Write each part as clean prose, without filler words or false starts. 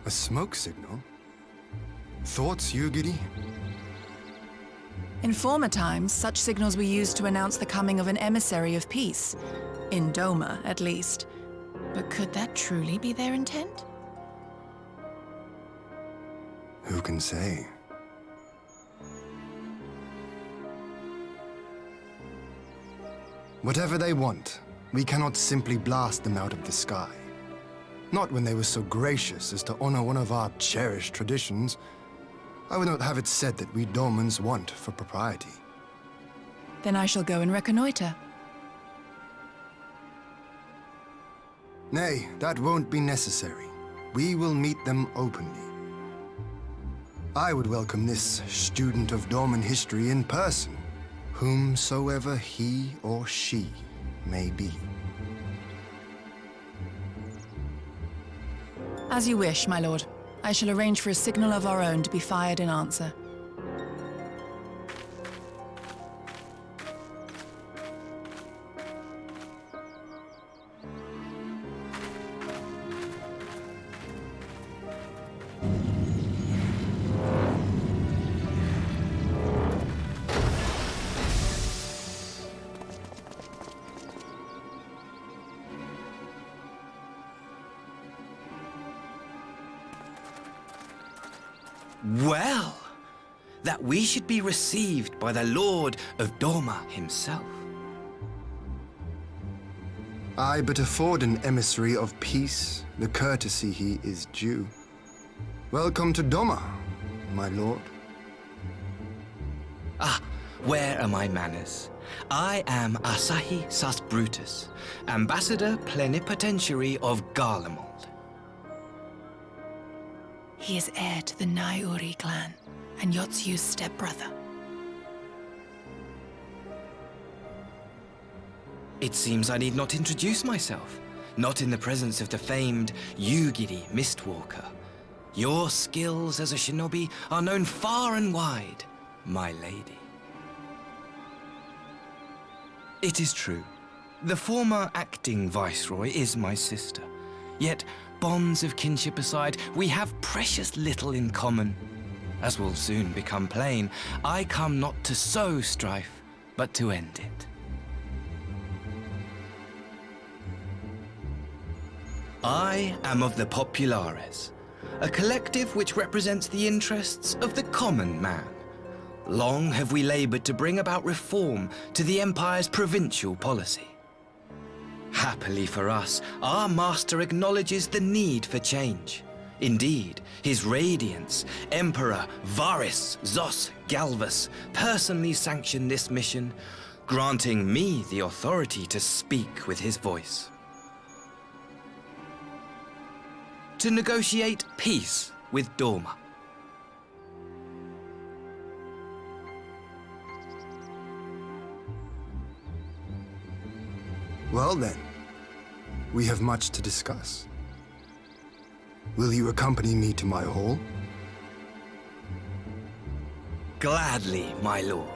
A smoke signal? Thoughts, Yugiri? In former times, such signals were used to announce the coming of an emissary of peace. In Doma, at least. But could that truly be their intent? Who can say? Whatever they want, we cannot simply blast them out of the sky. Not when they were so gracious as to honor one of our cherished traditions. I would not have it said that we Domans want for propriety. Then I shall go and reconnoiter. Nay, that won't be necessary. We will meet them openly. I would welcome this student of Dorman history in person, whomsoever he or she may be. As you wish, my lord. I shall arrange for a signal of our own to be fired in answer. Well, that we should be received by the Lord of Doma himself. I but afford an emissary of peace the courtesy he is due. Welcome to Doma, my lord. Ah, where are my manners? I am Asahi Sas Brutus, Ambassador Plenipotentiary of Garlemald. He is heir to the Naiuri clan, and Yotsu's stepbrother. It seems I need not introduce myself, not in the presence of the famed Yugiri Mistwalker. Your skills as a shinobi are known far and wide, my lady. It is true, the former acting viceroy is my sister, yet bonds of kinship aside, we have precious little in common. As will soon become plain, I come not to sow strife, but to end it. I am of the Populares, a collective which represents the interests of the common man. Long have we labored to bring about reform to the Empire's provincial policy. Happily for us, our master acknowledges the need for change. Indeed, His Radiance, Emperor Varys Zos Galvus, personally sanctioned this mission, granting me the authority to speak with his voice. To negotiate peace with Doma. Well then, we have much to discuss. Will you accompany me to my hall? Gladly, my lord.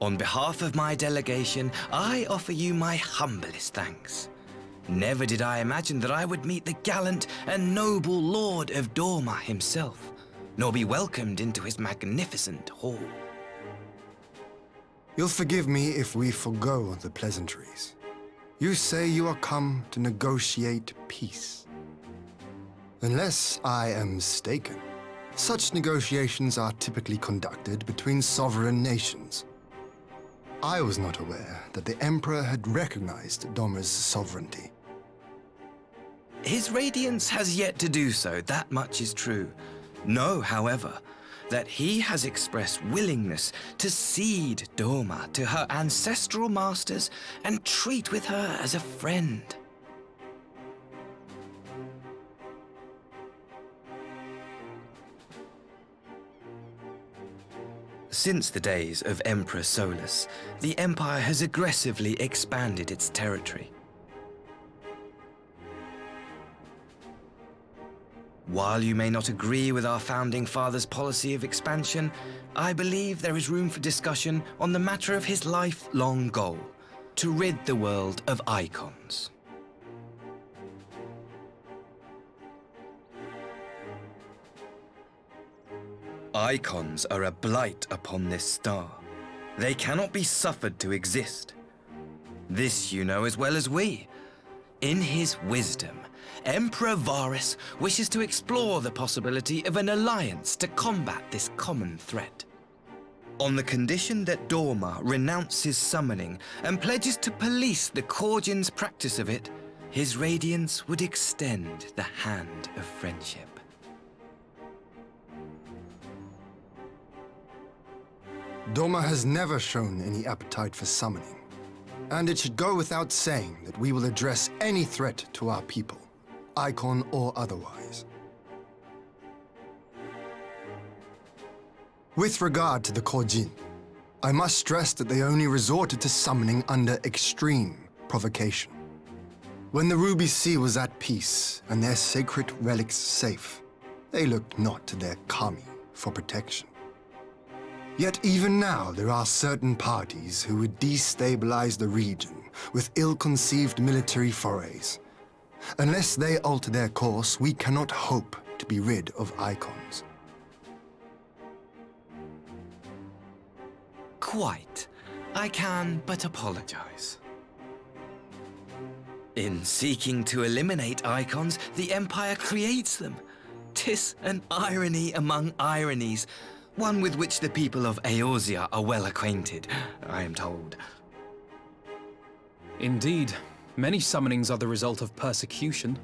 On behalf of my delegation, I offer you my humblest thanks. Never did I imagine that I would meet the gallant and noble Lord of Dorma himself, nor be welcomed into his magnificent hall. You'll forgive me if we forgo the pleasantries. You say you are come to negotiate peace. Unless I am mistaken, such negotiations are typically conducted between sovereign nations. I was not aware that the Emperor had recognized Dorma's sovereignty. His Radiance has yet to do so, that much is true. Know, however, that he has expressed willingness to cede Dorma to her ancestral masters and treat with her as a friend. Since the days of Emperor Solus, the Empire has aggressively expanded its territory. While you may not agree with our founding father's policy of expansion, I believe there is room for discussion on the matter of his lifelong goal, to rid the world of icons. Icons are a blight upon this star. They cannot be suffered to exist. This you know as well as we. In his wisdom, Emperor Varus wishes to explore the possibility of an alliance to combat this common threat. On the condition that Dorma renounces summoning and pledges to police the Korgians' practice of it, his Radiance would extend the hand of friendship. Dorma has never shown any appetite for summoning, and it should go without saying that we will address any threat to our people, icon or otherwise. With regard to the Korjin, I must stress that they only resorted to summoning under extreme provocation. When the Ruby Sea was at peace and their sacred relics safe, they looked not to their kami for protection. Yet even now there are certain parties who would destabilize the region with ill-conceived military forays. Unless they alter their course, we cannot hope to be rid of icons. Quite. I can but apologize. In seeking to eliminate icons, the Empire creates them. 'Tis an irony among ironies, one with which the people of Eorzea are well acquainted, I am told. Indeed. Many summonings are the result of persecution,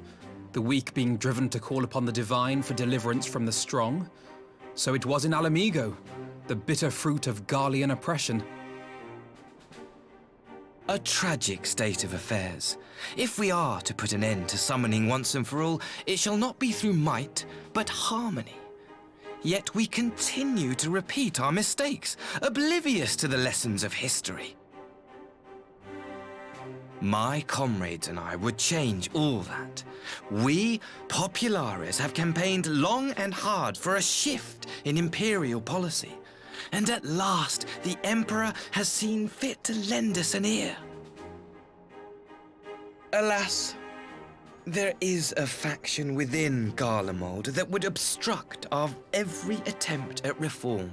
the weak being driven to call upon the divine for deliverance from the strong. So it was in Alamigo, the bitter fruit of Garlean oppression. A tragic state of affairs. If we are to put an end to summoning once and for all, it shall not be through might, but harmony. Yet we continue to repeat our mistakes, oblivious to the lessons of history. My comrades and I would change all that. We, Populares, have campaigned long and hard for a shift in imperial policy. And at last, the Emperor has seen fit to lend us an ear. Alas, there is a faction within Garlemald that would obstruct our every attempt at reform.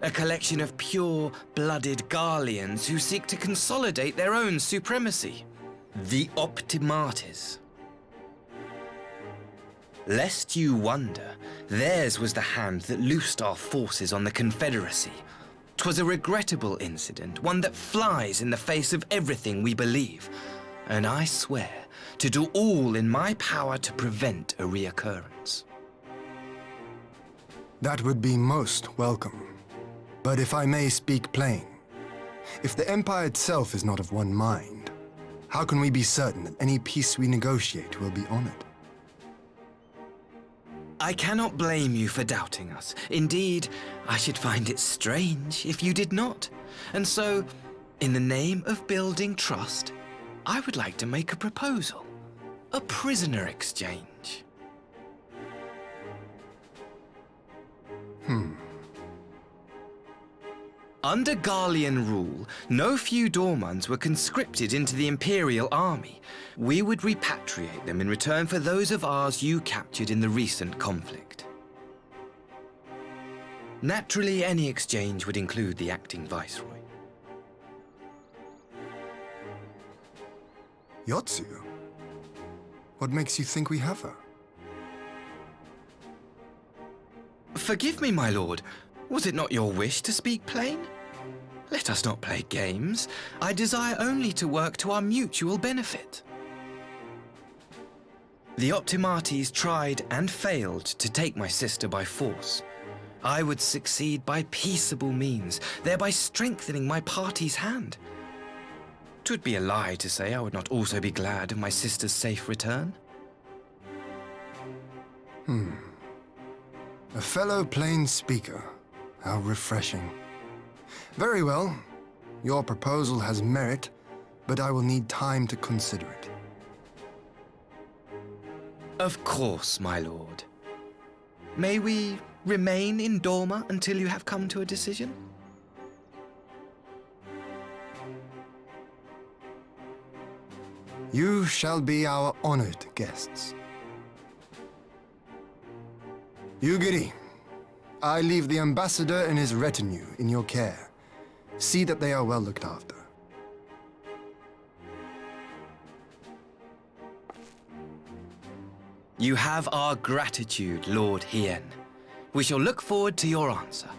A collection of pure-blooded Garleans who seek to consolidate their own supremacy. The Optimates. Lest you wonder, theirs was the hand that loosed our forces on the Confederacy. 'Twas a regrettable incident, one that flies in the face of everything we believe, and I swear to do all in my power to prevent a reoccurrence. That would be most welcome. But if I may speak plain, if the Empire itself is not of one mind, how can we be certain that any peace we negotiate will be honored? I cannot blame you for doubting us. Indeed, I should find it strange if you did not. And so, in the name of building trust, I would like to make a proposal. A prisoner exchange. Under Garlean rule, no few Dormans were conscripted into the Imperial army. We would repatriate them in return for those of ours you captured in the recent conflict. Naturally, any exchange would include the acting viceroy. Yotsu? What makes you think we have her? Forgive me, my lord. Was it not your wish to speak plain? Let us not play games. I desire only to work to our mutual benefit. The Optimates tried and failed to take my sister by force. I would succeed by peaceable means, thereby strengthening my party's hand. 'Twould be a lie to say I would not also be glad of my sister's safe return. A fellow plain speaker. How refreshing. Very well. Your proposal has merit, but I will need time to consider it. Of course, my lord. May we remain in Dorma until you have come to a decision? You shall be our honored guests. Yugiri, I leave the ambassador and his retinue in your care. See that they are well looked after. You have our gratitude, Lord Hien. We shall look forward to your answer.